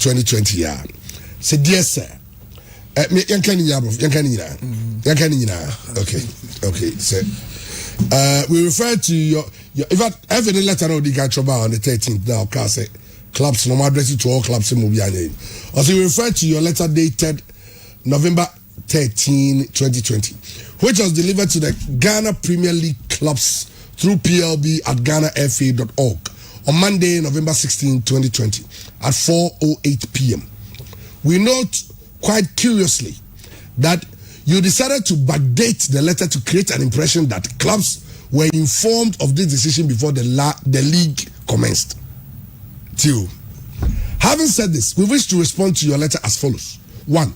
2020 year. Say, dear sir, okay, sir. We refer to your in fact, every letter of the Gachoba on the 13th now, say clubs, no address to all clubs in Mubiane. Also, we refer to your letter dated November 13, 2020, which was delivered to the Ghana Premier League clubs through PLB at GhanaFA.org on Monday, November 16, 2020 at 4:08 p.m. We note quite curiously that you decided to backdate the letter to create an impression that clubs were informed of this decision before the league commenced. 2. Having said this, we wish to respond to your letter as follows. 1.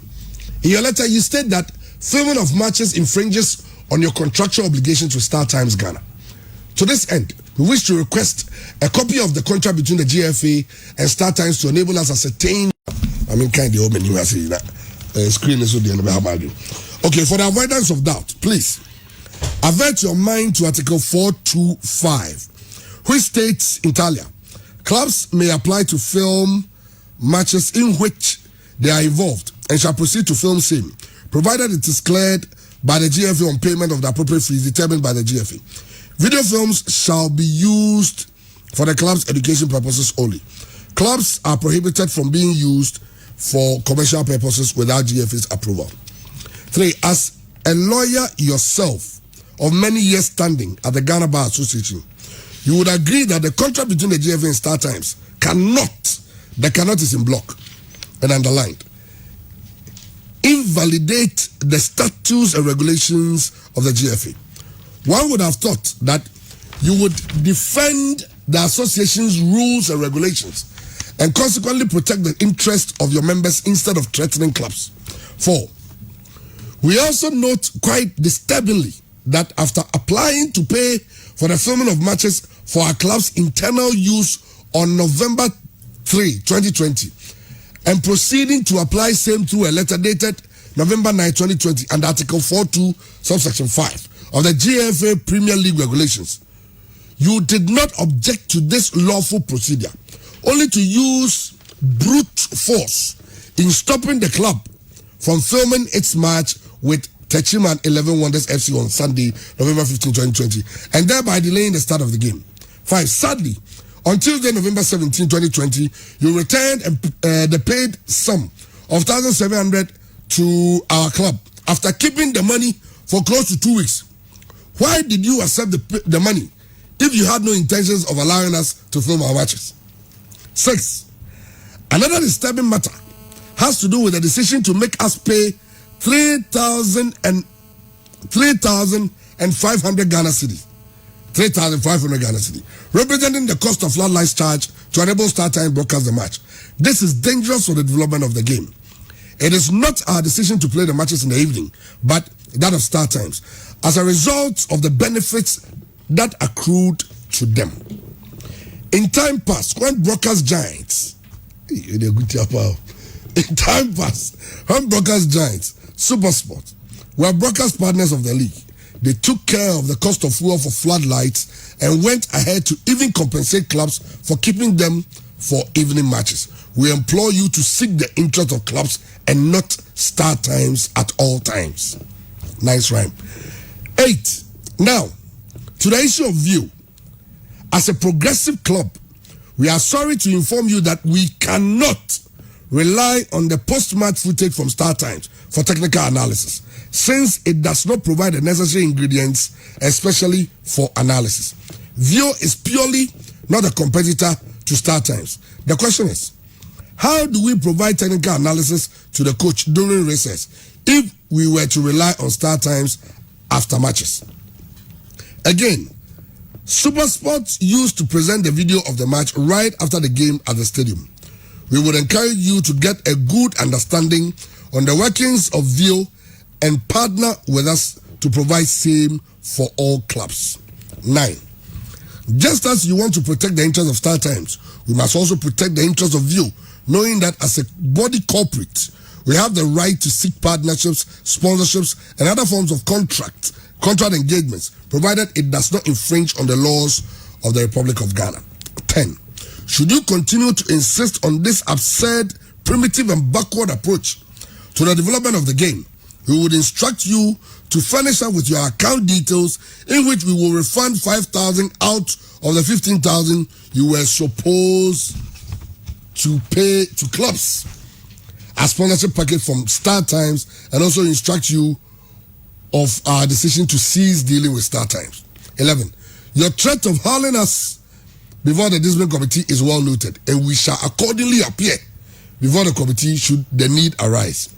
In your letter, you state that filming of matches infringes on your contractual obligations with Star Times Ghana. To this end, we wish to request a copy of the contract between the GFA and Star Times to enable us ascertain. Screen is about you. Okay, for the avoidance of doubt, please avert your mind to Article 425, which states in Italia, clubs may apply to film matches in which they are involved and shall proceed to film same, provided it is cleared by the GFA on payment of the appropriate fees determined by the GFA. Video films shall be used for the club's education purposes only. Clubs are prohibited from being used for commercial purposes without GFA's approval. 3. As a lawyer yourself of many years standing at the Ghana Bar Association, you would agree that the contract between the GFA and Star Times cannot is in block and underlined, invalidate the statutes and regulations of the GFA. One would have thought that you would defend the association's rules and regulations and consequently protect the interests of your members instead of threatening clubs. 4. We also note quite disturbingly that after applying to pay for the filming of matches for our club's internal use on November 3, 2020, and proceeding to apply same through a letter dated November 9, 2020 and Article 42, subsection 5 of the GFA Premier League regulations, you did not object to this lawful procedure, only to use brute force in stopping the club from filming its match with Techiman 11 Wonders FC on Sunday, November 15, 2020, and thereby delaying the start of the game. 5. Sadly, on Tuesday, November 17, 2020, you returned the paid sum of 1,700 to our club after keeping the money for close to 2 weeks. Why did you accept the money if you had no intentions of allowing us to film our matches? 6. Another disturbing matter has to do with the decision to make us pay 3,500 Ghana cedis. 3,500 Ghana cedis, representing the cost of floodlights charge to enable Star Time broadcast the match. This is dangerous for the development of the game. It is not our decision to play the matches in the evening, but that of Star Times, as a result of the benefits that accrued to them. In time past, when broadcast giants, SuperSport were broadcast partners of the league, they took care of the cost of fuel for floodlights and went ahead to even compensate clubs for keeping them for evening matches. We implore you to seek the interest of clubs and not Star Times at all times. Nice rhyme. 8. Now, to the issue of view. As a progressive club, we are sorry to inform you that we cannot rely on the post-match footage from Star Times for technical analysis, since it does not provide the necessary ingredients, especially for analysis. View is purely not a competitor to Star Times. The question is, how do we provide technical analysis to the coach during races if we were to rely on Star Times after matches? Again, SuperSport used to present the video of the match right after the game at the stadium. We would encourage you to get a good understanding on the workings of View and partner with us to provide same for all clubs. 9. Just as you want to protect the interests of Star Times, we must also protect the interests of View, knowing that as a body corporate, we have the right to seek partnerships, sponsorships, and other forms of contract engagements, provided it does not infringe on the laws of the Republic of Ghana. 10. Should you continue to insist on this absurd primitive and backward approach to the development of the game, we would instruct you to furnish us with your account details, in which we will refund 5,000 out of the 15,000 you were supposed to pay to clubs as sponsorship package from Star Times, and also instruct you of our decision to cease dealing with Star Times. 11. Your threat of hauling us before the discipline committee is well noted, and we shall accordingly appear before the committee should the need arise.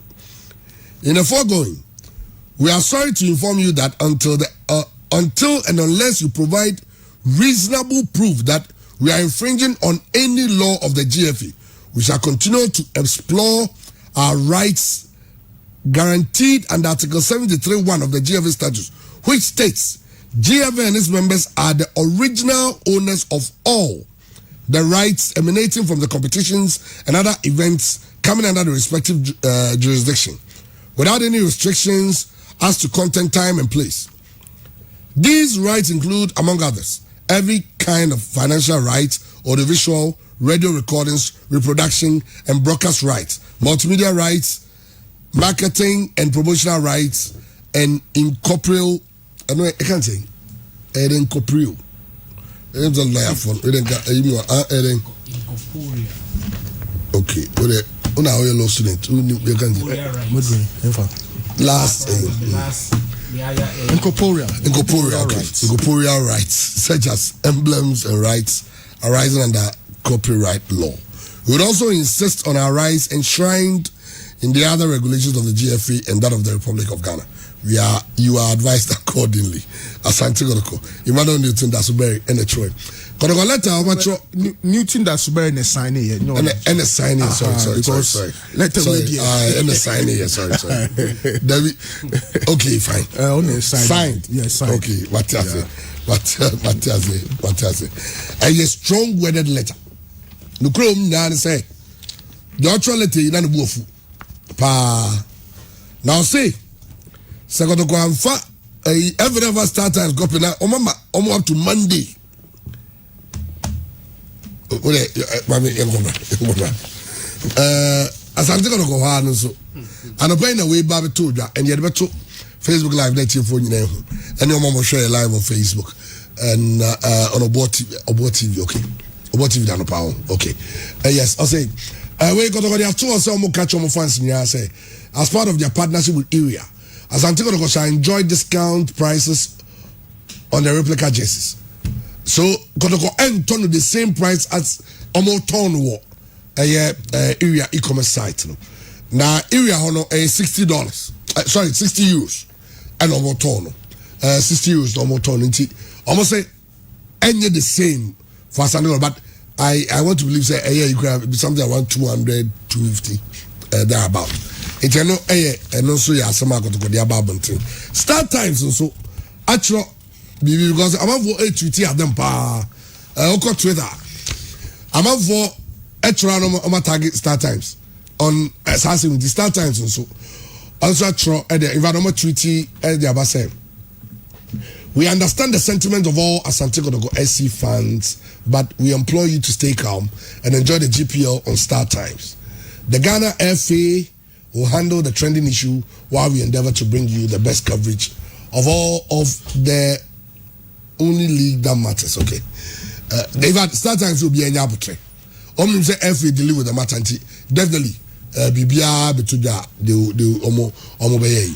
In the foregoing, we are sorry to inform you that until and unless you provide reasonable proof that we are infringing on any law of the GFA, we shall continue to explore our rights guaranteed under Article 73(1) of the GFA statutes, which states GFA and its members are the original owners of all the rights emanating from the competitions and other events coming under the respective jurisdiction, without any restrictions as to content, time, and place. These rights include, among others, every kind of financial right, audiovisual, radio recordings, reproduction, and broadcast rights, multimedia rights, marketing and promotional rights, and incorporeal. I can't say incorporeal. Okay, una how law student. You can last incorporeal. Okay, incorporeal rights such as emblems and rights arising under copyright law. We would also insist on our rights enshrined in the other regulations of the GFA and that of the Republic of Ghana. You are advised accordingly. Asante Kotoko. Imagine Newton Dasuberi and a Troy. Kotoko letter how much Newton Dasuberi and a signing here. No, and a signing. Sorry. Letter and a signing here. Sorry. Okay, fine. Only signed. Yes, signed. Okay, what a strong worded letter. No chrome now say the actual letter in an bufu. Pa now say second to go and fa every ever start time go now up to Monday. Asante ko go ha no so anopa na we ba beto dwa and ye beto Facebook live let you phone you and your mama share live on Facebook and on Obo TV okay Obo TV da no pa okay yes I say we got to go to some catch on fans say as part of their partnership with Area, Asante shall enjoy discount prices on the replica jerseys. So Kotoko and turn to the same price as almost ton Area e-commerce site. Now Area hono $60. Sorry, €60 and almost ton. €60 almost ton. Almost say any the same for Asante, but I want to believe say you could have something around 200, 250 thereabout. It's and also yeah some got to go the about Start Times and so actually because I'm out for a tweet at them pa Twitter. I'm out for extra on my target Start Times on assassin with the Start Times and so also at the environment treaty the about we understand the sentiment of all Asante Kotoko SC fans, but we implore you to stay calm and enjoy the GPL on Star Times. The Ghana FA will handle the trending issue while we endeavor to bring you the best coverage of all of the only league that matters. Okay, they've had Star Times will be a nyabutre. Omni say FA dealing with the matter. Definitely, Bibia Betuja they omo beye.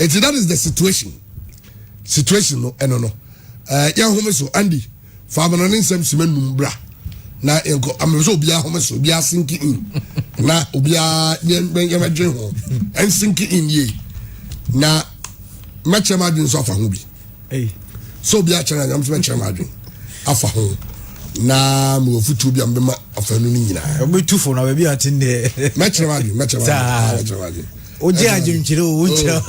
And so that is the situation. No young home so Andy farmer no nsem simen numbra na enko ameso bia home so bia sinki in na obia yemedwen ho en sinki in ye na mechema dwen so afa ho bi so bia chana am so mechema dwen afa ho na mo futu bia mbema afa no nyina obetu fo na bia atinde mechema dwen oje ajunchire o nchire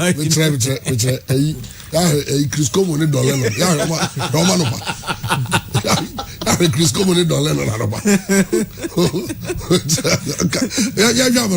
Chris Como ni dollar no ya Roma no pa Chris Como ni dollar no na no pa ya ya ya